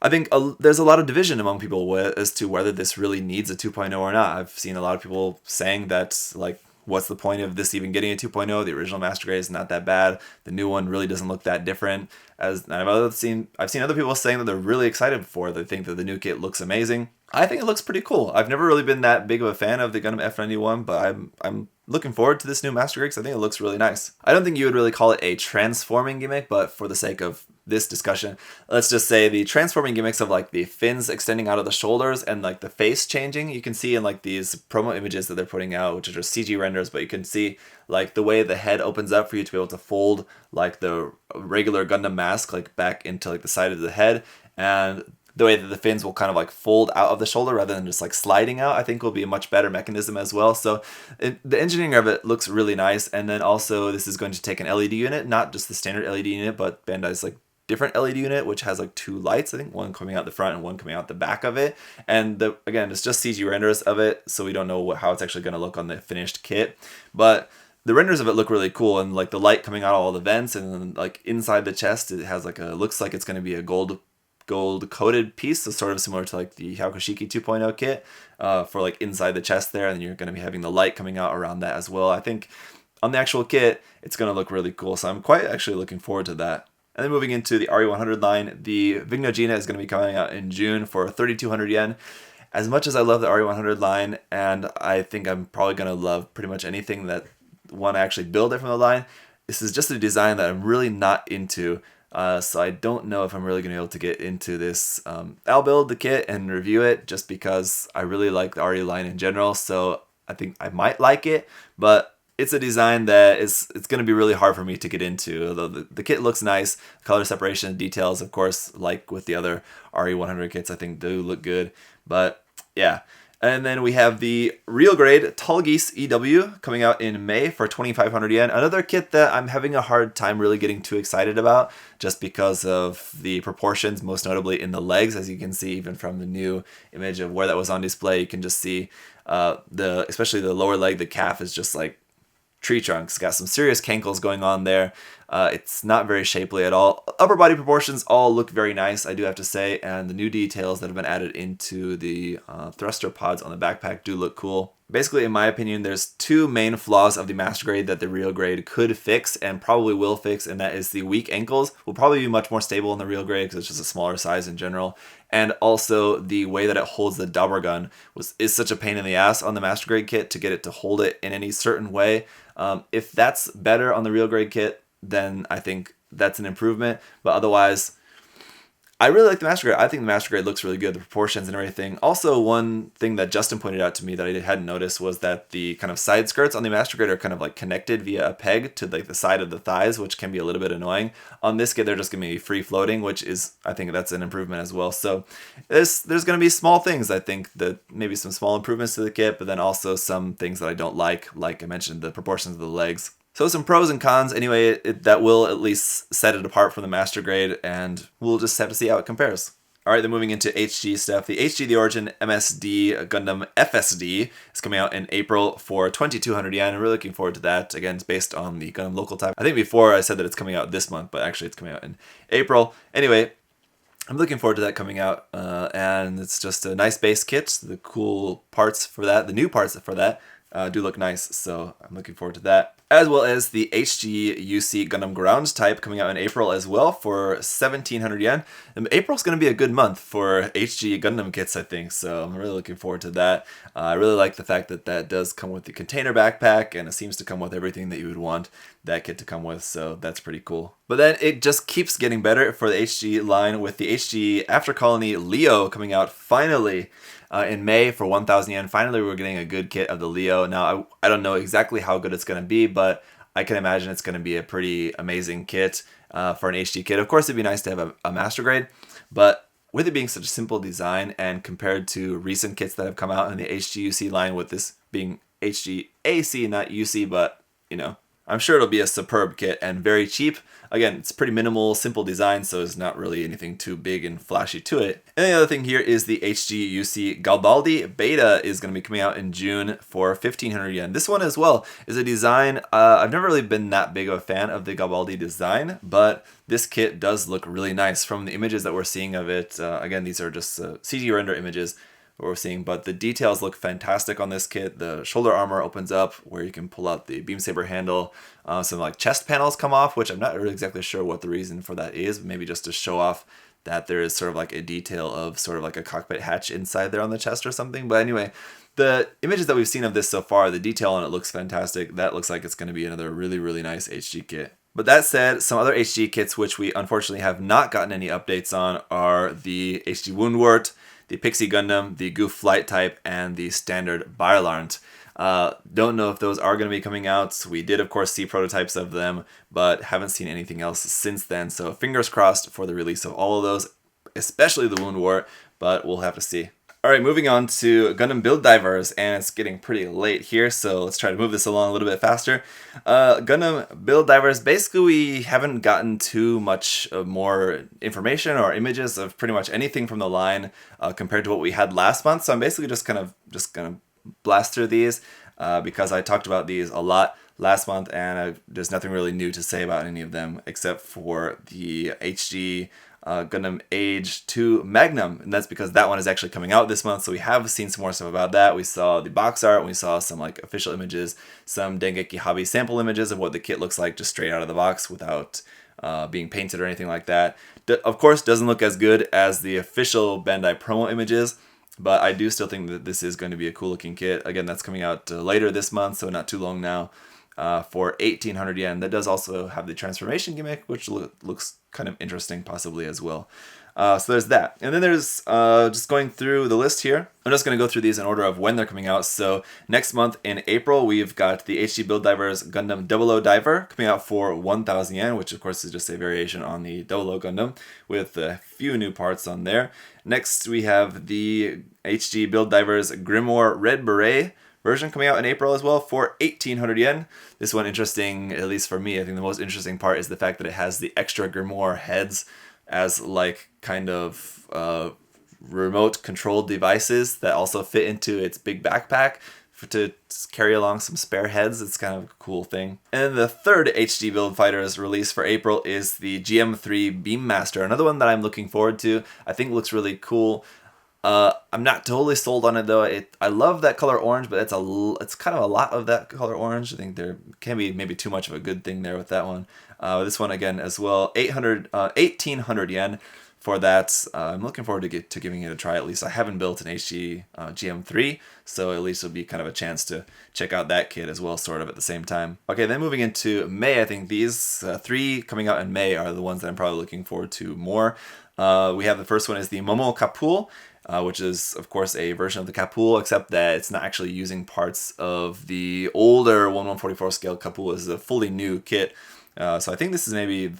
I think there's a lot of division among people as to whether this really needs a 2.0 or not. I've seen a lot of people saying that, like, what's the point of this even getting a 2.0? The original Master Grade is not that bad. The new one really doesn't look that different. I've seen other people saying that they're really excited for it. They think that the new kit looks amazing. I think it looks pretty cool. I've never really been that big of a fan of the Gundam F91, but I'm looking forward to this new Master Grade because I think it looks really nice. I don't think you would really call it a transforming gimmick, but for the sake of this discussion, let's just say the transforming gimmicks of like the fins extending out of the shoulders and like the face changing. You can see in like these promo images that they're putting out, which are just CG renders, but you can see like the way the head opens up for you to be able to fold like the regular Gundam mask like back into like the side of the head, and the way that the fins will kind of like fold out of the shoulder rather than just like sliding out, I think will be a much better mechanism as well. So the engineering of it looks really nice. And then also this is going to take an LED unit, not just the standard LED unit, but Bandai's like different LED unit, which has like 2 lights, I think one coming out the front and one coming out the back of it. And again, it's just CG renders of it, so we don't know how it's actually going to look on the finished kit. But the renders of it look really cool, and like the light coming out of all the vents, and then like inside the chest, it has like looks like it's going to be a gold coated piece, so sort of similar to like the Hakushiki 2.0 kit for like inside the chest there, and then you're going to be having the light coming out around that as well. I think on the actual kit, it's going to look really cool, so I'm quite actually looking forward to that. And then moving into the RE100 line, the Vignogina is going to be coming out in June for 3,200 yen. As much as I love the RE100 line, and I think I'm probably going to love pretty much anything that want to actually build it from the line, this is just a design that I'm really not into. So I don't know if I'm really going to be able to get into this. I'll build the kit and review it just because I really like the RE line in general. So I think I might like it, but it's a design that it's going to be really hard for me to get into. Although the kit looks nice, color separation details, of course, like with the other RE100 kits, I think do look good. But yeah. And then we have the real grade Tallgeese EW coming out in May for 2,500 yen. Another kit that I'm having a hard time really getting too excited about just because of the proportions, most notably in the legs. As you can see, even from the new image of where that was on display, you can just see especially the lower leg, the calf is just like tree trunks. Got some serious cankles going on there. It's not very shapely at all. Upper body proportions all look very nice, I do have to say, and the new details that have been added into the thruster pods on the backpack do look cool. Basically, in my opinion, there's 2 main flaws of the master grade that the real grade could fix and probably will fix, and that is the weak ankles will probably be much more stable in the real grade because it's just a smaller size in general, and also the way that it holds the dauber gun is such a pain in the ass on the master grade kit to get it to hold it in any certain way. If that's better on the real grade kit, then I think that's an improvement. But otherwise, I really like the master grade. I think the master grade looks really good, the proportions and everything. Also, one thing that Justin pointed out to me that I hadn't noticed was that the kind of side skirts on the master grade are kind of like connected via a peg to like the side of the thighs, which can be a little bit annoying. On this kit, they're just going to be free floating, which is, I think that's an improvement as well. So there's going to be small things, I think, that maybe some small improvements to the kit, but then also some things that I don't like I mentioned, the proportions of the legs. So some pros and cons, anyway, that will at least set it apart from the master grade, and we'll just have to see how it compares. Alright, then moving into HG stuff. The HG The Origin MSD Gundam FSD is coming out in April for 2,200 yen. I'm really looking forward to that. Again, it's based on the Gundam local time. I think before I said that it's coming out this month, but actually it's coming out in April. Anyway, I'm looking forward to that coming out, and it's just a nice base kit. The cool parts for that, the new parts for that, do look nice, so I'm looking forward to that. As well as the HG UC Gundam Ground type coming out in April as well for 1,700 yen. And April's going to be a good month for HG Gundam kits, I think, so I'm really looking forward to that. I really like the fact that that does come with the container backpack, and it seems to come with everything that you would want that kit to come with, so that's pretty cool. But then it just keeps getting better for the HG line with the HG After Colony Leo coming out finally in May for 1,000 yen. Finally, we're getting a good kit of the Leo. Now, I don't know exactly how good it's going to be, but I can imagine it's going to be a pretty amazing kit for an HG kit. Of course, it'd be nice to have a master grade, but with it being such a simple design and compared to recent kits that have come out in the HG-UC line, with this being HG-AC, not UC, but, you know, I'm sure it'll be a superb kit and very cheap. Again, it's pretty minimal, simple design, so it's not really anything too big and flashy to it. And the other thing here is the HG-UC Garibaldi Beta is going to be coming out in June for 1,500 yen. This one as well is a design, I've never really been that big of a fan of the Garibaldi design, but this kit does look really nice from the images that we're seeing of it. Again, these are just CG render images we're seeing, but the details look fantastic on this kit. The shoulder armor opens up where you can pull out the beam saber handle. Some like chest panels come off, which I'm not really exactly sure what the reason for that is. Maybe just to show off that there is sort of like a detail of sort of like a cockpit hatch inside there on the chest or something. But anyway, the images that we've seen of this so far, the detail on it looks fantastic. That looks like it's going to be another really, really nice HG kit. But that said, some other HG kits which we unfortunately have not gotten any updates on are the HG Woundwort, the Pixie Gundam, the Goof Flight type, and the standard Beilarnt. Don't know if those are going to be coming out. We did, of course, see prototypes of them, but haven't seen anything else since then. So fingers crossed for the release of all of those especially the Wound Wart, but we'll have to see. Alright, moving on to Gundam Build Divers, and it's getting pretty late here, so let's try to move this along a little bit faster. Gundam Build Divers, basically we haven't gotten too much more information or images of pretty much anything from the line compared to what we had last month, so I'm basically just gonna blast through these because I talked about these a lot last month, and there's nothing really new to say about any of them except for the HG Gundam Age 2 Magnum, and that's because that one is actually coming out this month, so we have seen some more stuff about that. We saw the box art, and we saw some like official images, some Dengeki Hobby sample images of what the kit looks like just straight out of the box without being painted or anything like that. Of course, doesn't look as good as the official Bandai promo images, but I do still think that this is going to be a cool looking kit. Again, that's coming out later this month, so not too long now. For 1,800 yen. That does also have the transformation gimmick, which looks kind of interesting possibly as well. So there's that. And then there's, just going through the list here, I'm just going to go through these in order of when they're coming out. So next month in April, we've got the HG Build Divers Gundam 00 Diver coming out for 1,000 yen, which of course is just a variation on the 00 Gundam with a few new parts on there. Next, we have the HG Build Divers Grimoire Red Beret version coming out in April as well for 1,800 yen. This one interesting, at least for me. I think the most interesting part is the fact that it has the extra Grimoire heads as like kind of remote controlled devices that also fit into its big backpack to carry along some spare heads. It's kind of a cool thing. And then the third HG Build Fighters release for April is the GM3 Beammaster, another one that I'm looking forward to. I think it looks really cool. I'm not totally sold on it though. I love that color orange, but it's kind of a lot of that color orange. I think there can be maybe too much of a good thing there with that one. This one again as well, 1,800 yen for that. I'm looking forward to giving it a try at least. I haven't built an HG GM3, so at least it'll be kind of a chance to check out that kit as well, sort of at the same time. Okay, then moving into May, I think these three coming out in May are the ones that I'm probably looking forward to more. We have the first one is the Momo Kapul, which is, of course, a version of the Kapul, except that it's not actually using parts of the older 1144 scale Kapul. This is a fully new kit. So I think this is maybe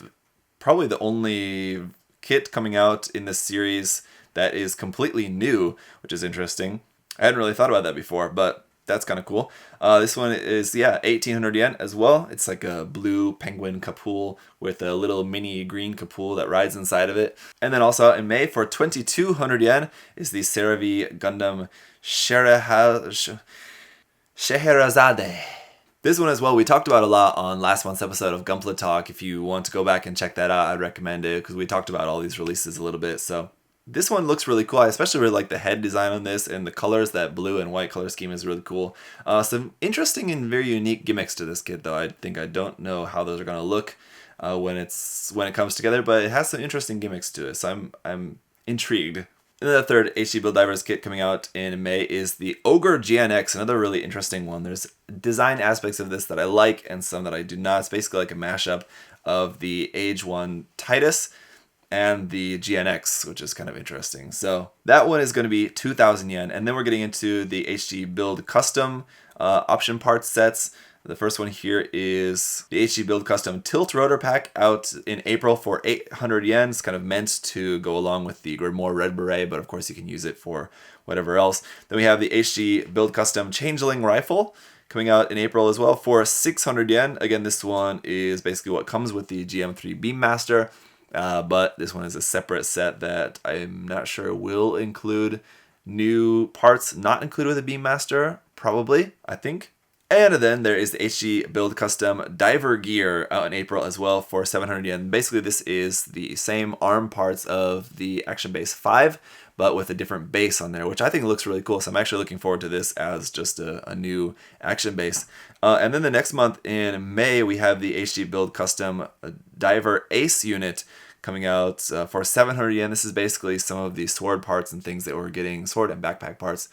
probably the only kit coming out in this series that is completely new, which is interesting. I hadn't really thought about that before, but that's kind of cool. This one is, 1,800 yen as well. It's like a blue penguin Kapul with a little mini green Kapul that rides inside of it. And then also in May for 2,200 yen is the Cerevi Gundam Scheherazade. This one as well, we talked about a lot on last month's episode of Gunpla Talk. If you want to go back and check that out, I'd recommend it because we talked about all these releases a little bit. So this one looks really cool. I especially really like the head design on this, and the colors, that blue and white color scheme is really cool. Some interesting and very unique gimmicks to this kit though. I don't know how those are going to look when it comes together, but it has some interesting gimmicks to it. So I'm intrigued. And then the third HG Build Divers kit coming out in May is the Ogre GNX, another really interesting one. There's design aspects of this that I like and some that I do not. It's basically like a mashup of the Age 1 Titus and the GNX, which is kind of interesting. So that one is going to be 2,000 yen. And then we're getting into the HG Build Custom option parts sets. The first one here is the HG Build Custom Tilt Rotor Pack out in April for 800 yen. It's kind of meant to go along with the Grimoire Red Beret, but of course you can use it for whatever else. Then we have the HG Build Custom Changeling Rifle coming out in April as well for 600 yen. Again, this one is basically what comes with the GM3 Beammaster, but this one is a separate set that I'm not sure will include new parts not included with the Beammaster, probably, I think. And then there is the HG Build Custom Diver Gear out in April as well for 700 yen. Basically, this is the same arm parts of the Action Base 5, but with a different base on there, which I think looks really cool. So I'm actually looking forward to this as just a new Action Base. And then the next month in May, we have the HG Build Custom Diver Ace unit coming out for 700 yen. This is basically some of the sword parts and things that we're getting, sword and backpack parts,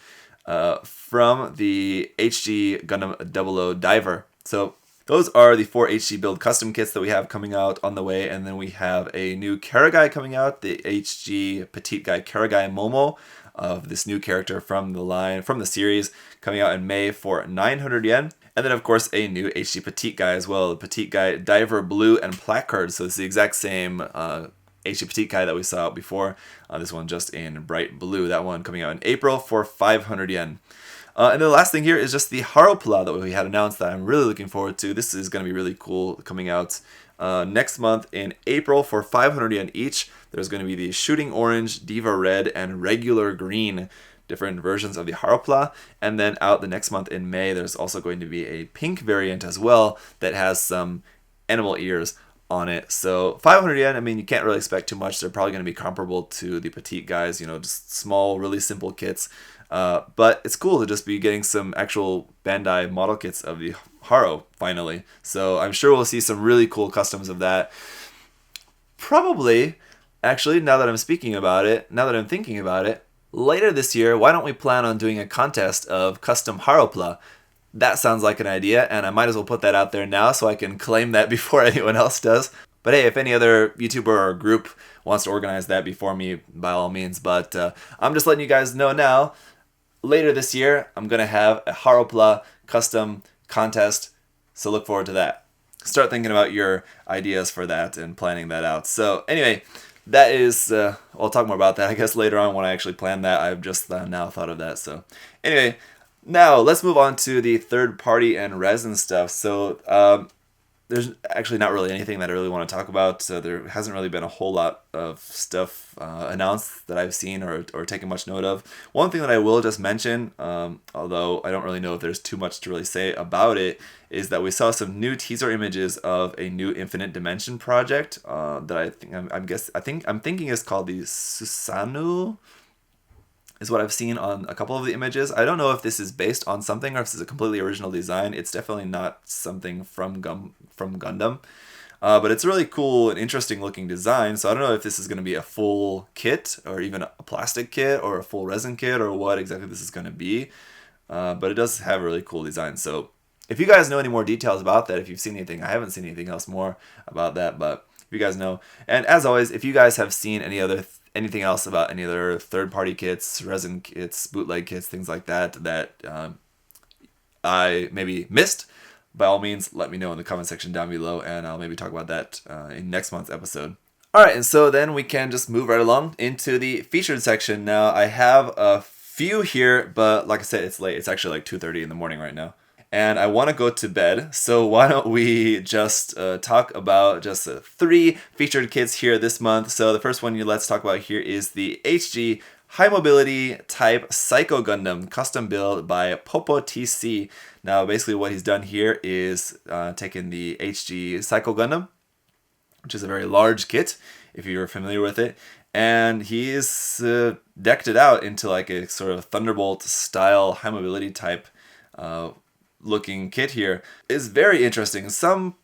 from the HG Gundam 00 Diver. So those are the 4 HG Build custom kits that we have coming out on the way, and then we have a new Karagai coming out, the HG Petite Guy Karagai Momo, of this new character from the line, from the series, coming out in May for 900 yen. And then of course a new HG Petite Guy as well, the Petite Guy Diver Blue and Placard. So it's the exact same HD Petite Kai that we saw before. This one just in bright blue. That one coming out in April for 500 yen. And then the last thing here is just the Haropla that we had announced that I'm really looking forward to. This is going to be really cool, coming out next month in April for 500 yen each. There's going to be the Shooting Orange, Diva Red, and Regular Green, different versions of the Haropla. And then out the next month in May, there's also going to be a pink variant as well that has some animal ears on it. So 500 yen, I mean, you can't really expect too much. They're probably going to be comparable to the Petite guys, just small, really simple kits. But it's cool to just be getting some actual Bandai model kits of the Haro finally. So I'm sure we'll see some really cool customs of that. Probably, actually, now that I'm thinking about it, later this year, why don't we plan on doing a contest of custom Haropla? That sounds like an idea, and I might as well put that out there now so I can claim that before anyone else does. But hey, if any other YouTuber or group wants to organize that before me, by all means. But I'm just letting you guys know now, later this year, I'm going to have a Haropla custom contest, so look forward to that. Start thinking about your ideas for that and planning that out. So anyway, that is, I'll talk more about that, I guess, later on when I actually plan that. I've just now thought of that. So anyway, now let's move on to the third party and resin stuff. So there's actually not really anything that I really want to talk about. So there hasn't really been a whole lot of stuff announced that I've seen or taken much note of. One thing that I will just mention, although I don't really know if there's too much to really say about it, is that we saw some new teaser images of a new Infinite Dimension project that I'm thinking is called the Susanoo, is what I've seen on a couple of the images. I don't know if this is based on something or if this is a completely original design. It's definitely not something from Gundam. But it's a really cool and interesting looking design. So I don't know if this is going to be a full kit or even a plastic kit or a full resin kit or what exactly this is going to be. But it does have a really cool design. So if you guys know any more details about that, if you've seen anything, I haven't seen anything else more about that, but if you guys know. And as always, if you guys have seen anything else about any other third-party kits, resin kits, bootleg kits, things like that I maybe missed, by all means, let me know in the comment section down below, and I'll maybe talk about that in next month's episode. Alright, and so then we can just move right along into the featured section. Now, I have a few here, but like I said, it's late. It's actually like 2:30 in the morning right now. And I want to go to bed, so why don't we just talk about just 3 featured kits here this month. So the first one let's talk about here is the HG High Mobility Type Psycho Gundam custom build by PopoTC. Now basically what he's done here is taken the HG Psycho Gundam, which is a very large kit if you're familiar with it, and he's decked it out into like a sort of Thunderbolt style high mobility type looking kit here. Is very interesting. Some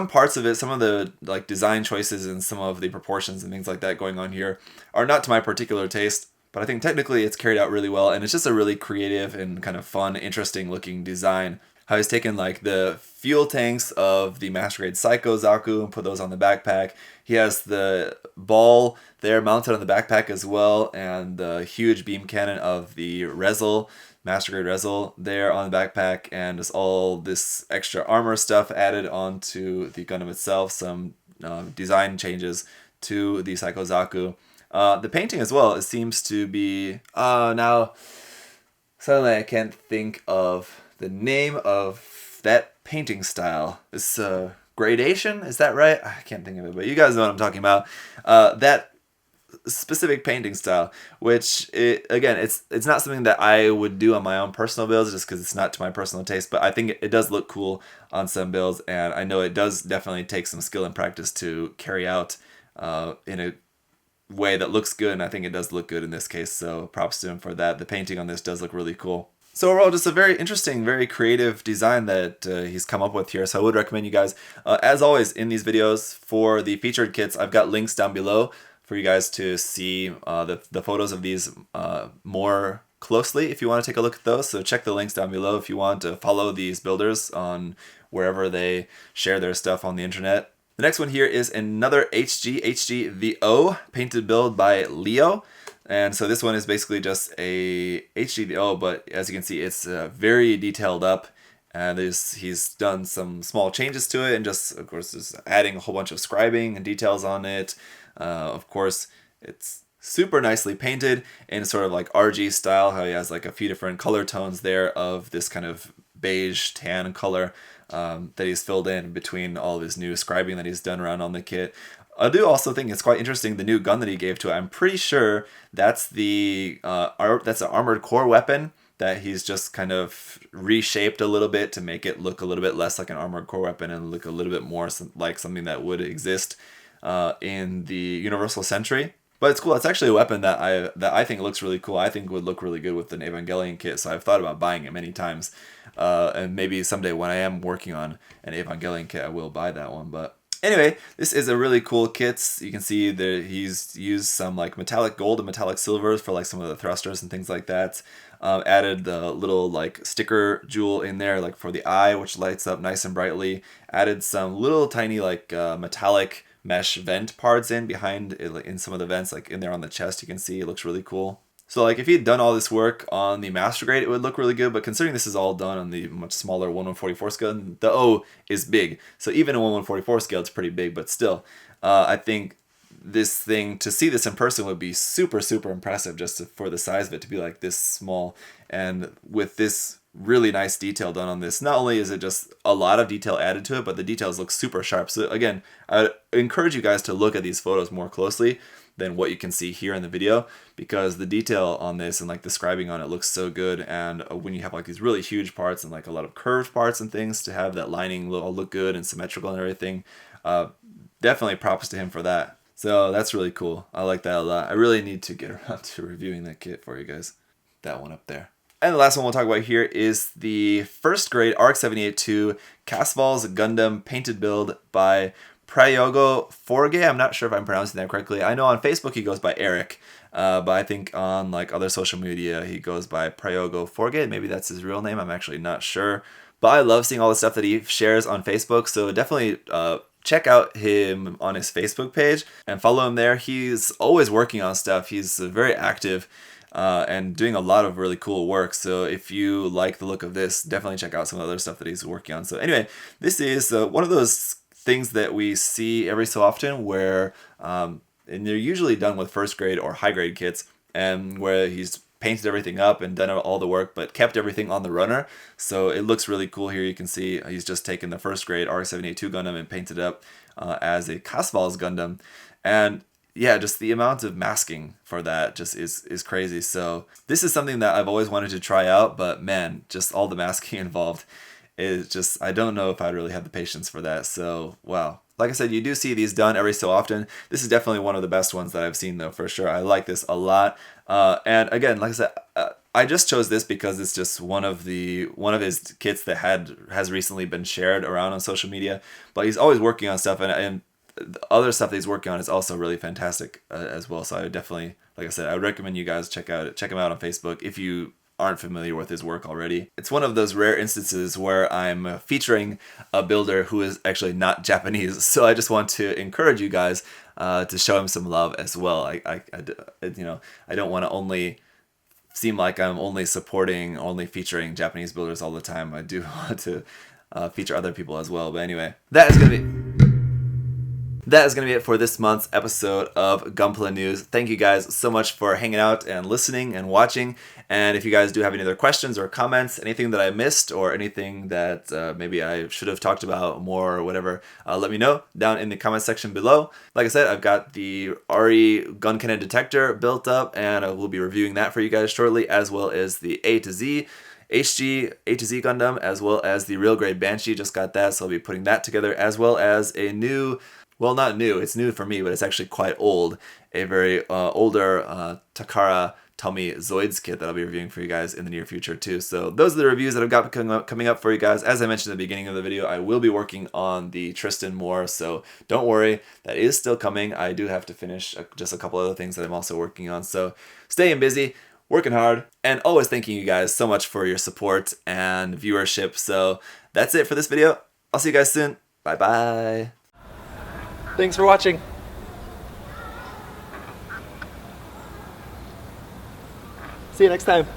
parts of it, some of the like design choices and some of the proportions and things like that going on here are not to my particular taste, but I think technically it's carried out really well, and it's just a really creative and kind of fun, interesting looking design. How he's taken like the fuel tanks of the Master Grade Psycho Zaku and put those on the backpack. He has the ball there mounted on the backpack as well, and the huge beam cannon of the Rezel, Master Grade Rezel there on the backpack, and just all this extra armor stuff added onto the Gundam itself, some design changes to the Psycho Zaku. The painting as well, it seems to be... now, suddenly I can't think of the name of that painting style. It's Gradation, is that right? I can't think of it, but you guys know what I'm talking about. That specific painting style, which again, it's not something that I would do on my own personal builds just because it's not to my personal taste, but I think it does look cool on some builds, and I know it does definitely take some skill and practice to carry out in a way that looks good, and I think it does look good in this case, so props to him for that. The painting on this does look really cool. So overall, just a very interesting, very creative design that he's come up with here. So I would recommend you guys, as always in these videos, for the featured kits, I've got links down below for you guys to see the photos of these more closely if you want to take a look at those. So check the links down below if you want to follow these builders on wherever they share their stuff on the internet. The next one here is another HG VO painted build by Leo. And so this one is basically just a HGVO, but as you can see, it's very detailed up. And he's done some small changes to it, and just, of course, just adding a whole bunch of scribing and details on it. Of course, it's super nicely painted in sort of like RG style, how he has like a few different color tones there of this kind of beige tan color that he's filled in between all of his new scribing that he's done around on the kit. I do also think it's quite interesting, the new gun that he gave to it. I'm pretty sure that's that's an armored core weapon that he's just kind of reshaped a little bit to make it look a little bit less like an armored core weapon and look a little bit more like something that would exist in the Universal Sentry. But it's cool. It's actually a weapon that I think looks really cool. I think would look really good with an Evangelion kit. So I've thought about buying it many times. And maybe someday when I am working on an Evangelion kit, I will buy that one. But anyway, this is a really cool kit. You can see that he's used some like metallic gold and metallic silvers for like some of the thrusters and things like that. Added the little like sticker jewel in there like for the eye, which lights up nice and brightly. Added some little tiny like metallic mesh vent parts in behind in some of the vents, like in there on the chest. You can see it looks really cool. So like if he had done all this work on the master grade, it would look really good, but considering this is all done on the much smaller 1/144 scale, the O is big, so even in 1/144 scale it's pretty big, but still I think this thing, to see this in person would be super impressive, just for the size of it to be like this small. And with this really nice detail done on this, not only is it just a lot of detail added to it, but the details look super sharp. So again, I encourage you guys to look at these photos more closely than what you can see here in the video, because the detail on this and like the scribing on it looks so good. And when you have like these really huge parts and like a lot of curved parts and things, to have that lining all look good and symmetrical and everything, definitely props to him for that. So that's really cool. I like that a lot. I really need to get around to reviewing that kit for you guys. That one up there. And the last one we'll talk about here is the first grade RX-78-2 Casval's Gundam painted build by Prayogo Forge. I'm not sure if I'm pronouncing that correctly. I know on Facebook he goes by Erick, but I think on like other social media he goes by Prayogo Forge. Maybe that's his real name. I'm actually not sure. But I love seeing all the stuff that he shares on Facebook, so definitely check out him on his Facebook page and follow him there. He's always working on stuff. He's very active and doing a lot of really cool work. So if you like the look of this, definitely check out some of the other stuff that he's working on. So anyway, this is one of those things that we see every so often where, and they're usually done with first grade or high grade kits, and where he's painted everything up and done all the work, but kept everything on the runner. So it looks really cool here. You can see he's just taken the first grade RX-78-2 Gundam and painted it up as a Casval's Gundam. And yeah, just the amount of masking for that just is crazy. So this is something that I've always wanted to try out, but man, just all the masking involved is just, I don't know if I'd really have the patience for that. So wow. Like I said, you do see these done every so often. This is definitely one of the best ones that I've seen though, for sure. I like this a lot. And again, like I said, I just chose this because it's just one of his kits that has recently been shared around on social media. But he's always working on stuff, and the other stuff that he's working on is also really fantastic as well. So I would definitely, like I said, I would recommend you guys check him out on Facebook if you aren't familiar with his work already. It's one of those rare instances where I'm featuring a builder who is actually not Japanese, so I just want to encourage you guys to show him some love as well. I don't want to only seem like I'm only featuring Japanese builders all the time. I do want to feature other people as well. But anyway, that is going to be it for this month's episode of Gunpla News. Thank you guys so much for hanging out and listening and watching. And if you guys do have any other questions or comments, anything that I missed or anything that maybe I should have talked about more or whatever, let me know down in the comment section below. Like I said, I've got the RE gun cannon detector built up, and I will be reviewing that for you guys shortly, as well as the A to Z HG A to Z Gundam, as well as the real grade Banshee. Just got that, so I'll be putting that together, as well as a new, well, not new, it's new for me, but it's actually quite old, a very older Takara Tomy Zoids kit that I'll be reviewing for you guys in the near future too. So those are the reviews that I've got coming up for you guys. As I mentioned at the beginning of the video, I will be working on the Tristan more, so don't worry, that is still coming. I do have to finish just a couple other things that I'm also working on, so staying busy, working hard, and always thanking you guys so much for your support and viewership. So that's it for this video. I'll see you guys soon. Bye bye. Thanks for watching. See you next time.